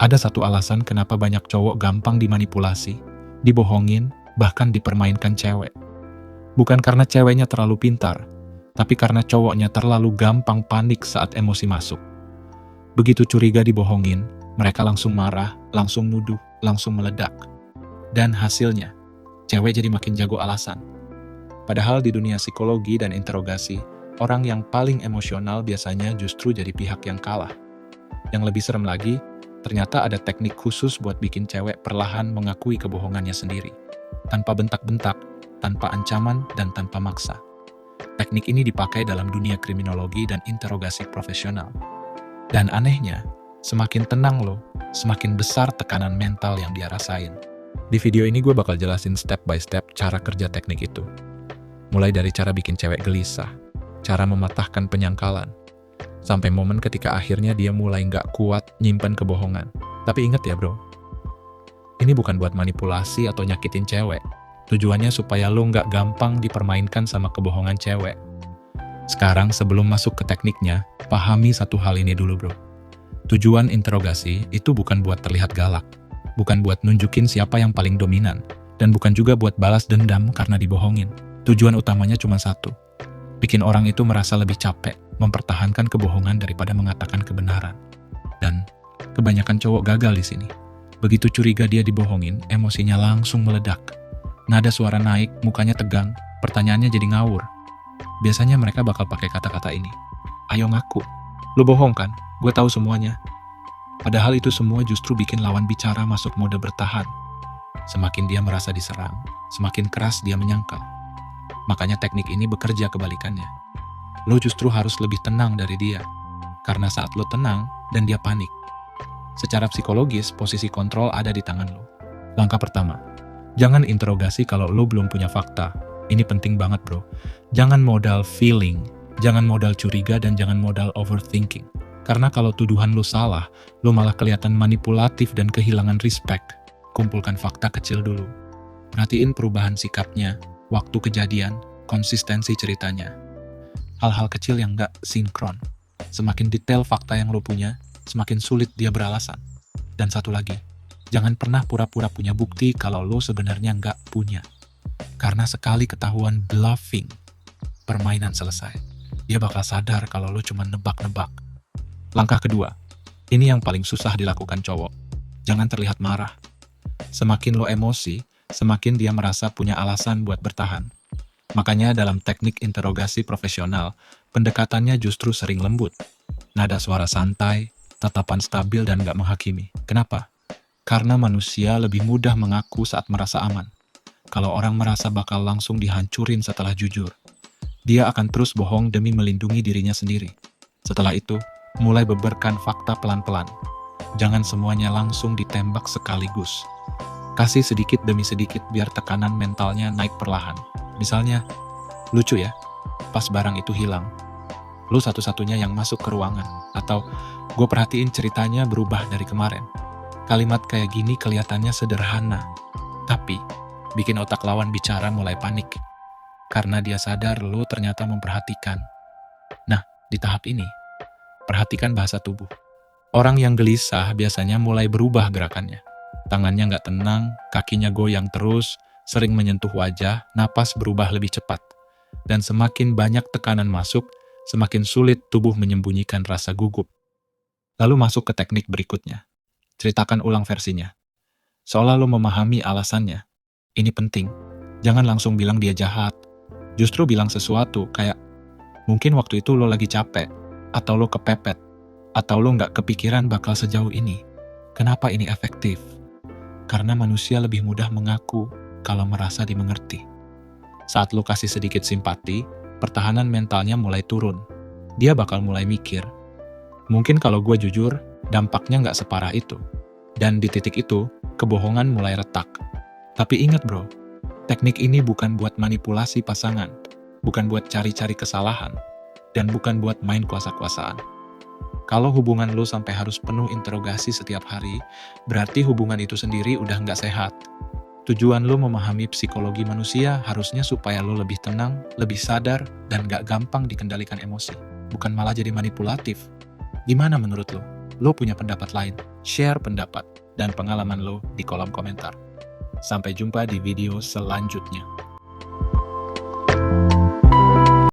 Ada satu alasan kenapa banyak cowok gampang dimanipulasi, dibohongin, bahkan dipermainkan cewek. Bukan karena ceweknya terlalu pintar, tapi karena cowoknya terlalu gampang panik saat emosi masuk. Begitu curiga dibohongin, mereka langsung marah, langsung nuduh, langsung meledak. Dan hasilnya, cewek jadi makin jago alasan. Padahal di dunia psikologi dan interogasi, orang yang paling emosional biasanya justru jadi pihak yang kalah. Yang lebih serem lagi, ternyata ada teknik khusus buat bikin cewek perlahan mengakui kebohongannya sendiri. Tanpa bentak-bentak, tanpa ancaman, dan tanpa maksa. Teknik ini dipakai dalam dunia kriminologi dan interogasi profesional. Dan anehnya, semakin tenang lo, semakin besar tekanan mental yang dia rasain. Di video ini gue bakal jelasin step by step cara kerja teknik itu. Mulai dari cara bikin cewek gelisah, cara mematahkan penyangkalan, sampai momen ketika akhirnya dia mulai nggak kuat nyimpen kebohongan. Tapi inget ya bro, ini bukan buat manipulasi atau nyakitin cewek. Tujuannya supaya lo nggak gampang dipermainkan sama kebohongan cewek. Sekarang sebelum masuk ke tekniknya, pahami satu hal ini dulu bro. Tujuan interogasi itu bukan buat terlihat galak, bukan buat nunjukin siapa yang paling dominan, dan bukan juga buat balas dendam karena dibohongin. Tujuan utamanya cuma satu, bikin orang itu merasa lebih capek mempertahankan kebohongan daripada mengatakan kebenaran. Dan kebanyakan cowok gagal di sini. Begitu curiga dia dibohongin, emosinya langsung meledak. Nada suara naik, mukanya tegang, pertanyaannya jadi ngawur. Biasanya mereka bakal pakai kata-kata ini. Ayo ngaku, lu bohong kan? Gue tahu semuanya. Padahal itu semua justru bikin lawan bicara masuk mode bertahan. Semakin dia merasa diserang, semakin keras dia menyangkal. Makanya teknik ini bekerja kebalikannya. Lo justru harus lebih tenang dari dia. Karena saat lo tenang dan dia panik, secara psikologis posisi kontrol ada di tangan lo. Langkah pertama, jangan interogasi kalau lo belum punya fakta. Ini penting banget bro. Jangan modal feeling, jangan modal curiga, dan jangan modal overthinking. Karena kalau tuduhan lo salah, lo malah kelihatan manipulatif dan kehilangan respect. Kumpulkan fakta kecil dulu. Perhatiin perubahan sikapnya, waktu kejadian, konsistensi ceritanya. Hal-hal kecil yang gak sinkron. Semakin detail fakta yang lo punya, semakin sulit dia beralasan. Dan satu lagi, jangan pernah pura-pura punya bukti kalau lo sebenarnya gak punya. Karena sekali ketahuan bluffing, permainan selesai. Dia bakal sadar kalau lo cuma nebak-nebak. Langkah kedua, ini yang paling susah dilakukan cowok. Jangan terlihat marah. Semakin lo emosi, semakin dia merasa punya alasan buat bertahan. Makanya dalam teknik interogasi profesional, pendekatannya justru sering lembut. Nada suara santai, tatapan stabil dan gak menghakimi. Kenapa? Karena manusia lebih mudah mengaku saat merasa aman. Kalau orang merasa bakal langsung dihancurin setelah jujur, dia akan terus bohong demi melindungi dirinya sendiri. Setelah itu, mulai beberkan fakta pelan-pelan. Jangan semuanya langsung ditembak sekaligus. Kasih sedikit demi sedikit biar tekanan mentalnya naik perlahan. Misalnya, lucu ya, pas barang itu hilang. Lu satu-satunya yang masuk ke ruangan. Atau, gue perhatiin ceritanya berubah dari kemarin. Kalimat kayak gini kelihatannya sederhana. Tapi, bikin otak lawan bicara mulai panik. Karena dia sadar lu ternyata memperhatikan. Nah, di tahap ini, perhatikan bahasa tubuh. Orang yang gelisah biasanya mulai berubah gerakannya. Tangannya nggak tenang, kakinya goyang terus, sering menyentuh wajah, napas berubah lebih cepat. Dan semakin banyak tekanan masuk, semakin sulit tubuh menyembunyikan rasa gugup. Lalu masuk ke teknik berikutnya. Ceritakan ulang versinya. Seolah lo memahami alasannya. Ini penting. Jangan langsung bilang dia jahat. Justru bilang sesuatu kayak, mungkin waktu itu lo lagi capek, atau lo kepepet, atau lo nggak kepikiran bakal sejauh ini. Kenapa ini efektif? Karena manusia lebih mudah mengaku kalau merasa dimengerti. Saat lo kasih sedikit simpati, pertahanan mentalnya mulai turun. Dia bakal mulai mikir, mungkin kalau gue jujur, dampaknya nggak separah itu. Dan di titik itu, kebohongan mulai retak. Tapi ingat bro, teknik ini bukan buat manipulasi pasangan, bukan buat cari-cari kesalahan, dan bukan buat main kuasa-kuasaan. Kalau hubungan lo sampai harus penuh interogasi setiap hari, berarti hubungan itu sendiri udah nggak sehat. Tujuan lo memahami psikologi manusia harusnya supaya lo lebih tenang, lebih sadar, dan nggak gampang dikendalikan emosi. Bukan malah jadi manipulatif. Gimana menurut lo? lo punya pendapat lain, share pendapat dan pengalaman lo di kolom komentar. Sampai jumpa di video selanjutnya.